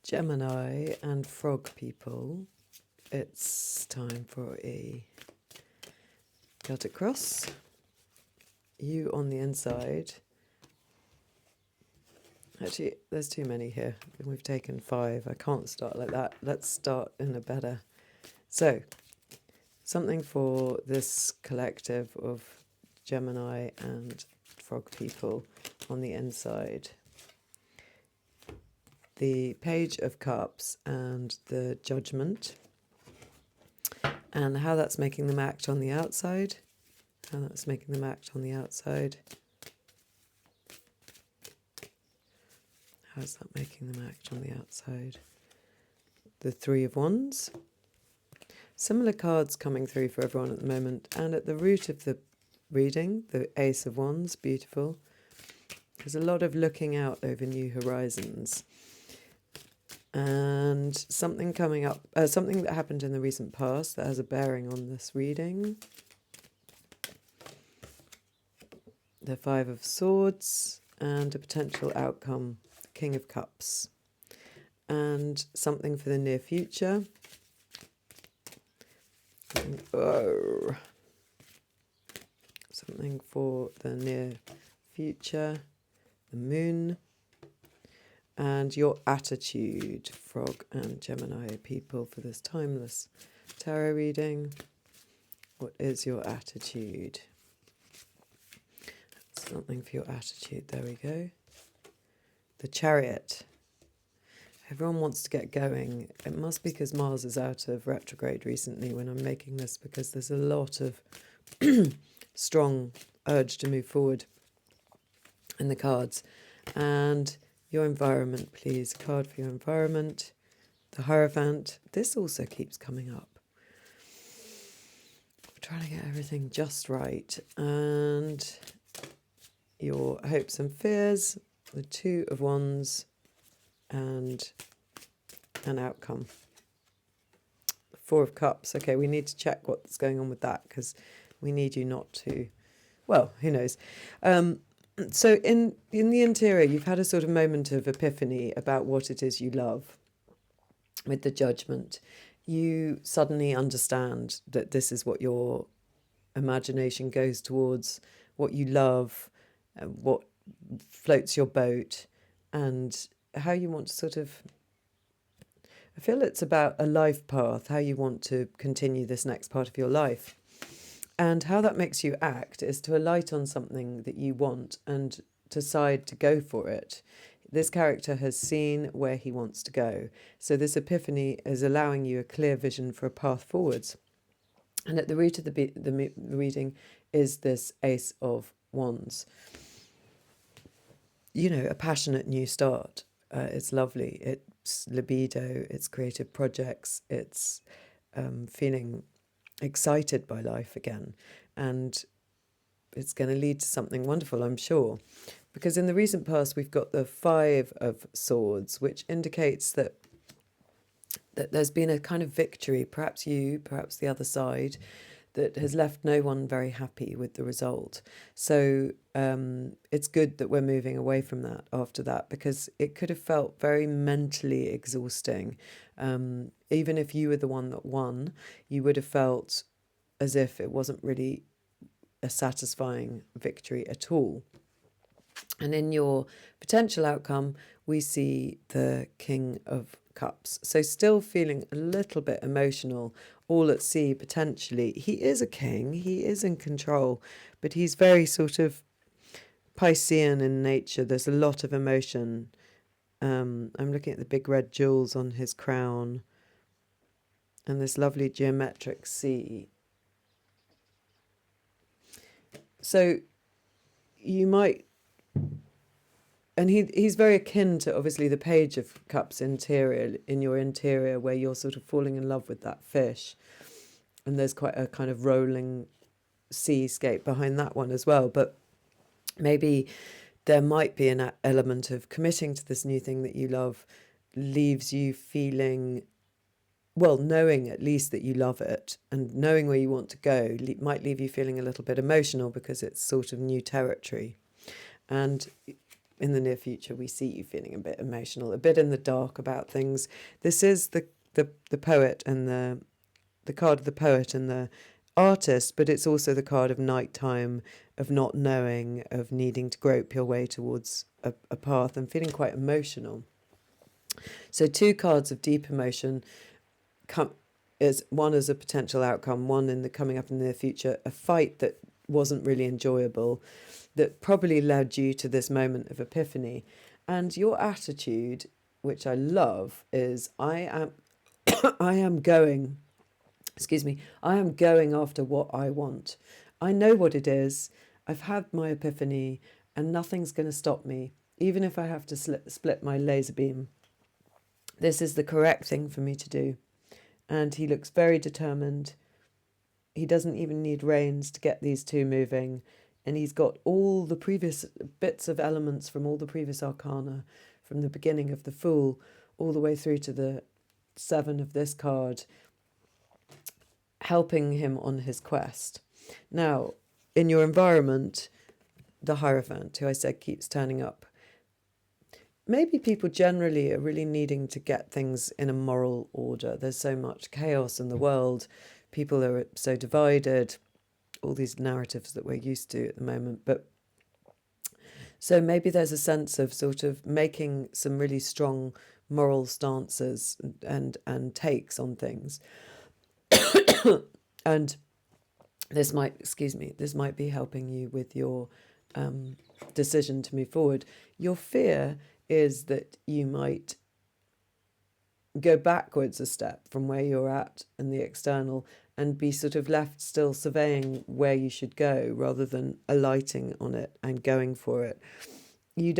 Gemini and frog people, it's time for a Celtic cross. You on the inside. Actually, there's too many here. We've taken 5. I can't start like that. Let's start in a better. So, something for this collective of Gemini and frog people on the inside. The Page of Cups and the Judgment. And how that's making them act on the outside. How that's making them act on the outside. How's that making them act on the outside? The Three of Wands. Similar cards coming through for everyone at the moment. And at the root of the reading, the Ace of Wands, beautiful. There's a lot of looking out over new horizons. And something coming up, something that happened in the recent past that has a bearing on this reading. The Five of Swords and a potential outcome, the King of Cups. And something for the near future. Something for the near future, the Moon. And your attitude, frog and Gemini people, for this timeless tarot reading. What is your attitude? Something for your attitude. There we go. The Chariot. Everyone wants to get going. It must be because Mars is out of retrograde recently when I'm making this, because there's a lot of strong urge to move forward in the cards. And your environment, please. A card for your environment. The Hierophant. This also keeps coming up. We're trying to get everything just right. And your hopes and fears. The Two of Wands. And an outcome. The Four of Cups. Okay, we need to check what's going on with that, because we need you not to... Well, who knows? So in the interior, you've had a sort of moment of epiphany about what it is you love with the Judgment. You suddenly understand that this is what your imagination goes towards, what you love, what floats your boat, and how you want to sort of... I feel it's about a life path, how you want to continue this next part of your life. And how that makes you act is to alight on something that you want and decide to go for it. This character has seen where he wants to go. So this epiphany is allowing you a clear vision for a path forwards. And at the root of the reading is this Ace of Wands. You know, a passionate new start. It's lovely. It's libido, it's creative projects, it's feeling excited by life again, and it's going to lead to something wonderful, I'm sure, because in the recent past we've got the Five of Swords, which indicates that there's been a kind of victory, perhaps you, perhaps the other side, that has left no one very happy with the result. So it's good that we're moving away from that after that, because it could have felt very mentally exhausting. Even if you were the one that won, you would have felt as if it wasn't really a satisfying victory at all. And in your potential outcome, we see the King of Cups. So still feeling a little bit emotional, all at sea potentially. He is a king, he is in control, but he's very sort of Piscean in nature. There's a lot of emotion. I'm looking at the big red jewels on his crown and this lovely geometric sea. So you might... And he's very akin to, obviously, the Page of Cups interior, in your interior, where you're sort of falling in love with that fish. And there's quite a kind of rolling seascape behind that one as well. But maybe there might be an element of committing to this new thing that you love leaves you feeling, well, knowing at least that you love it and knowing where you want to go might leave you feeling a little bit emotional, because it's sort of new territory. And in the near future, we see you feeling a bit emotional, a bit in the dark about things. This is the poet and the card of the poet and the artist, but it's also the card of nighttime, of not knowing, of needing to grope your way towards a path and feeling quite emotional. So 2 cards of deep emotion is one as a potential outcome, one in the coming up in the near future, a fight that wasn't really enjoyable, that probably led you to this moment of epiphany. And your attitude, which I love, is I am going after what I want. I know what it is. I've had my epiphany and nothing's going to stop me, even if I have to split my laser beam. This is the correct thing for me to do. And he looks very determined. He doesn't even need reins to get these 2 moving. And he's got all the previous bits of elements from all the previous arcana, from the beginning of the Fool all the way through to the 7 of this card, helping him on his quest. Now, in your environment, the Hierophant, who I said keeps turning up, maybe people generally are really needing to get things in a moral order. There's so much chaos in the world. People are so divided, all these narratives that we're used to at the moment. But so maybe there's a sense of sort of making some really strong moral stances and takes on things. And this might be helping you with your decision to move forward. Your fear is that you might go backwards a step from where you're at in the external and be sort of left still surveying where you should go rather than alighting on it and going for it. I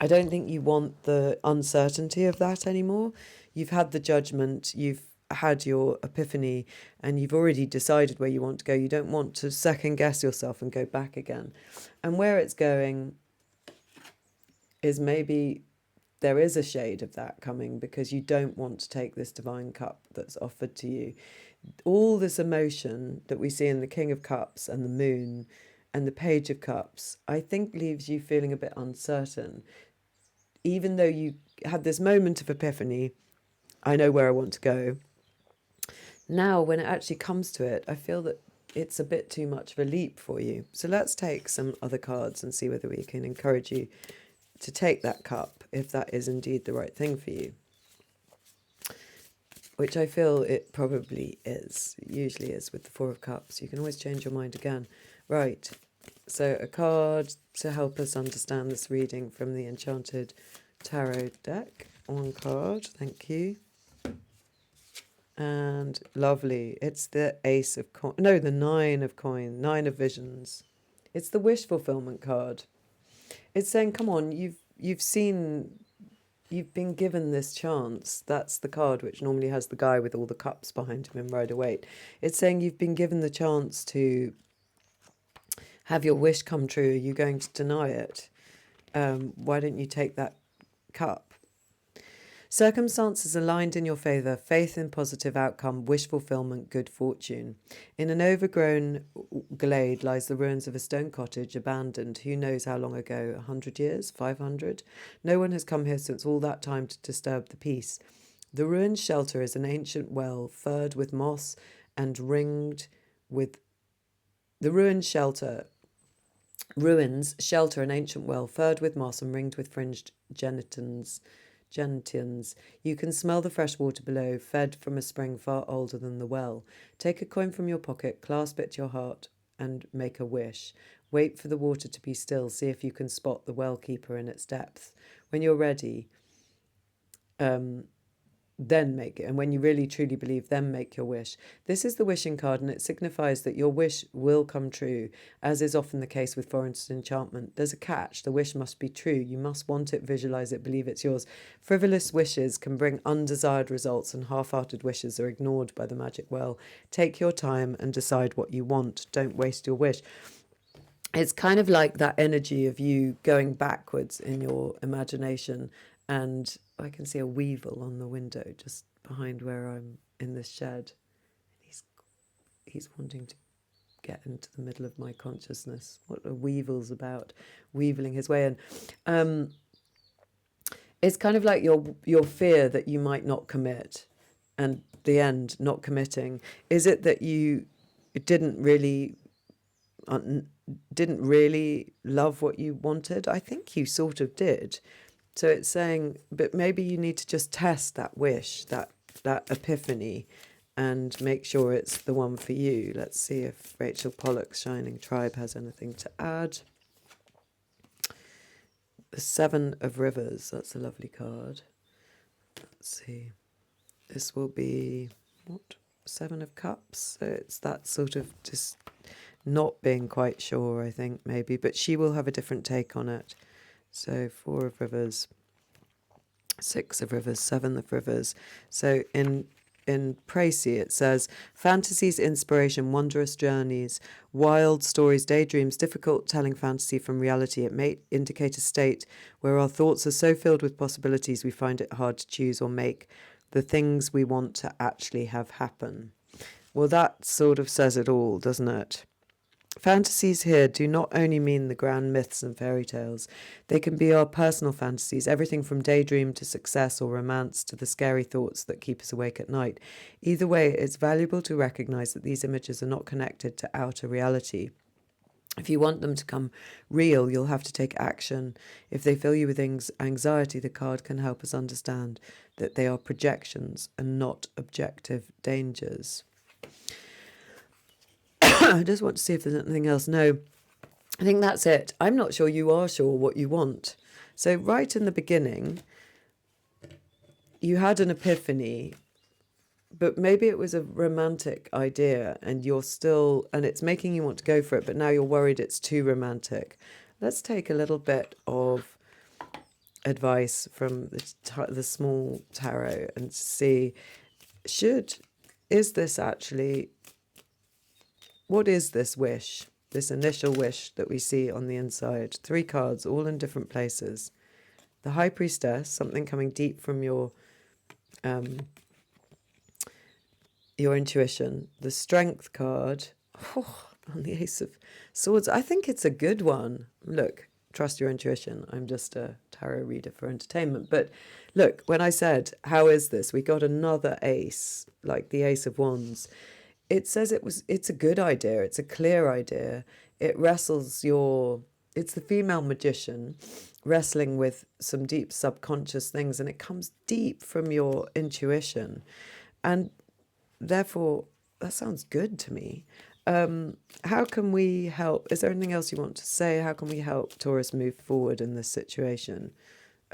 don't think you want the uncertainty of that anymore. You've had the judgment, you've had your epiphany, and you've already decided where you want to go. You don't want to second guess yourself and go back again. And where it's going is maybe there is a shade of that coming because you don't want to take this divine cup that's offered to you. All this emotion that we see in the King of Cups and the Moon and the Page of Cups, I think leaves you feeling a bit uncertain. Even though you had this moment of epiphany, I know where I want to go. Now, when it actually comes to it, I feel that it's a bit too much of a leap for you. So let's take some other cards and see whether we can encourage you to take that cup, if that is indeed the right thing for you. Which I feel it probably is. It usually is with the Four of Cups. You can always change your mind again. Right. So a card to help us understand this reading from the Enchanted Tarot deck. 1 card. Thank you. And lovely. It's the Ace of Coins. No, the 9 of Coins. 9 of Visions. It's the wish fulfillment card. It's saying, come on, you've been given this chance. That's the card which normally has the guy with all the cups behind him in Rider-Waite. It's saying you've been given the chance to have your wish come true. Are you going to deny it? Why don't you take that cup? Circumstances aligned in your favour, faith in positive outcome, wish fulfilment, good fortune. In an overgrown glade lies the ruins of a stone cottage, abandoned, who knows how long ago, 100 years, 500? No one has come here since all that time to disturb the peace. The ruined shelter is an ancient well, furred with moss and ringed with... Ruins shelter an ancient well, furred with moss and ringed with fringed gentians. You can smell the fresh water below, fed from a spring far older than the well. Take a coin from your pocket, clasp it to your heart, and make a wish. Wait for the water to be still. See if you can spot the well keeper in its depth. When you're ready, then make it. And when you really truly believe, then make your wish. This is the wishing card, and it signifies that your wish will come true, as is often the case with forest enchantment. There's a catch. The wish must be true. You must want it, visualize it, believe it's yours. Frivolous wishes can bring undesired results, and half-hearted wishes are ignored by the magic well. Take your time and decide what you want. Don't waste your wish. It's kind of like that energy of you going backwards in your imagination, and I can see a weevil on the window just behind where I'm in this shed. He's wanting to get into the middle of my consciousness. What are weevils about? Weeveling his way in. It's kind of like your fear that you might not commit, and the end, not committing. Is it that you didn't really love what you wanted? I think you sort of did. So it's saying, but maybe you need to just test that wish, that epiphany, and make sure it's the one for you. Let's see if Rachel Pollock's Shining Tribe has anything to add. The Seven of Rivers, that's a lovely card. Let's see. This will be, what? Seven of Cups. So it's that sort of just not being quite sure, I think, maybe. But she will have a different take on it. So Four of Rivers, Six of Rivers, Seven of Rivers. So in Précy it says, fantasies, inspiration, wondrous journeys, wild stories, daydreams, difficult telling fantasy from reality. It may indicate a state where our thoughts are so filled with possibilities we find it hard to choose or make the things we want to actually have happen. Well, that sort of says it all, doesn't it? Fantasies here do not only mean the grand myths and fairy tales. They can be our personal fantasies, everything from daydream to success or romance to the scary thoughts that keep us awake at night. Either way, it's valuable to recognize that these images are not connected to outer reality. If you want them to come real, you'll have to take action. If they fill you with anxiety, the card can help us understand that they are projections and not objective dangers. I just want to see if there's anything else. No, I think that's it. I'm not sure you are sure what you want. So right in the beginning, you had an epiphany, but maybe it was a romantic idea and it's making you want to go for it, but now you're worried it's too romantic. Let's take a little bit of advice from the small tarot and see, what is this wish, this initial wish that we see on the inside? 3 cards, all in different places. The High Priestess, something coming deep from your intuition. The Strength card, on the Ace of Swords. I think it's a good one. Look, trust your intuition. I'm just a tarot reader for entertainment. But look, when I said, how is this? We got another ace, like the Ace of Wands. It says it's a good idea. It's a clear idea. It's the female magician wrestling with some deep subconscious things, and it comes deep from your intuition. And therefore, that sounds good to me. How can we help? Is there anything else you want to say? How can we help Taurus move forward in this situation?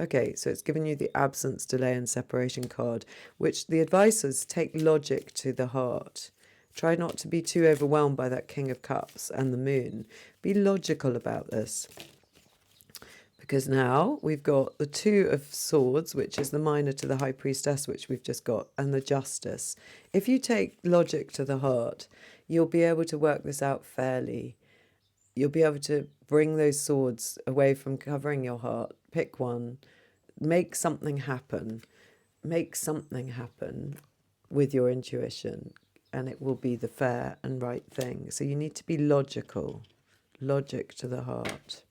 Okay, so it's given you the absence, delay, and separation card, which the advice is take logic to the heart. Try not to be too overwhelmed by that King of Cups and the Moon. Be logical about this. Because now we've got the Two of Swords, which is the minor to the High Priestess, which we've just got, and the Justice. If you take logic to the heart, you'll be able to work this out fairly. You'll be able to bring those swords away from covering your heart. Pick one. Make something happen. Make something happen with your intuition, and it will be the fair and right thing. So you need to be logical. Logic to the heart.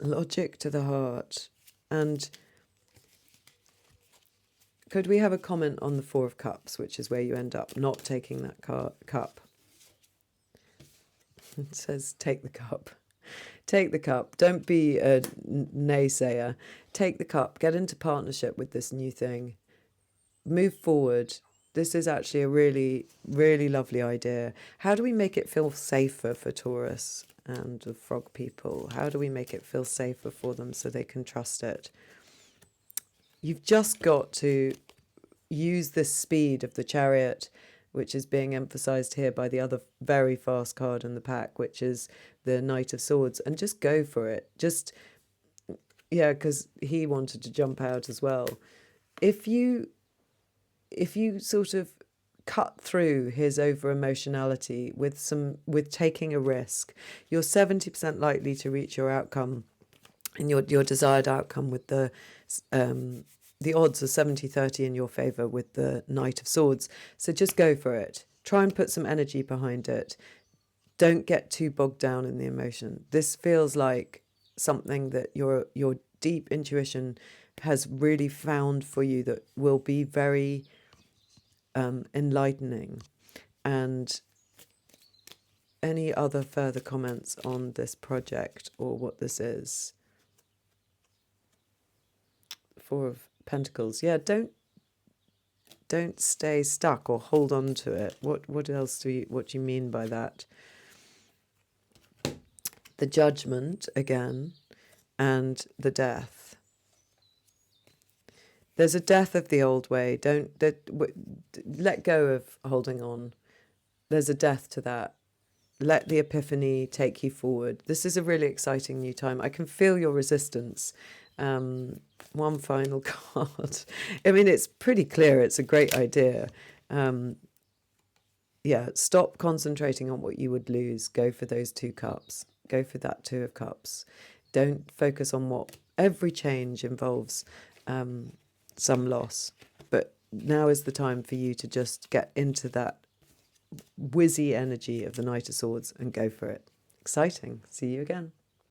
Logic to the heart. And could we have a comment on the Four of Cups, which is where you end up not taking that cup? It says, take the cup. Take the cup. Don't be a naysayer. Take the cup. Get into partnership with this new thing. Move forward. This is actually a really, really lovely idea. How do we make it feel safer for Taurus and the frog people? How do we make it feel safer for them so they can trust it? You've just got to use the speed of the Chariot, which is being emphasized here by the other very fast card in the pack, which is the Knight of Swords, and just go for it. Because he wanted to jump out as well. If you sort of cut through his over emotionality with taking a risk, you're 70% likely to reach your outcome and your desired outcome with the the odds are 70-30 in your favour with the Knight of Swords. So just go for it. Try and put some energy behind it. Don't get too bogged down in the emotion. This feels like something that your deep intuition has really found for you that will be very enlightening. And any other further comments on this project or what this is? Four of Pentacles. Yeah, don't stay stuck or hold on to it. What else what do you mean by that? The Judgment again, and the Death. There's a death of the old way. Let go of holding on. There's a death to that. Let the epiphany take you forward. This is a really exciting new time. I can feel your resistance. One final card. I mean, it's pretty clear. It's a great idea. Yeah, stop concentrating on what you would lose. Go for those 2 cups. Go for that 2 of cups. Don't focus on what every change involves some loss. But now is the time for you to just get into that whizzy energy of the Knight of Swords and go for it. Exciting. See you again.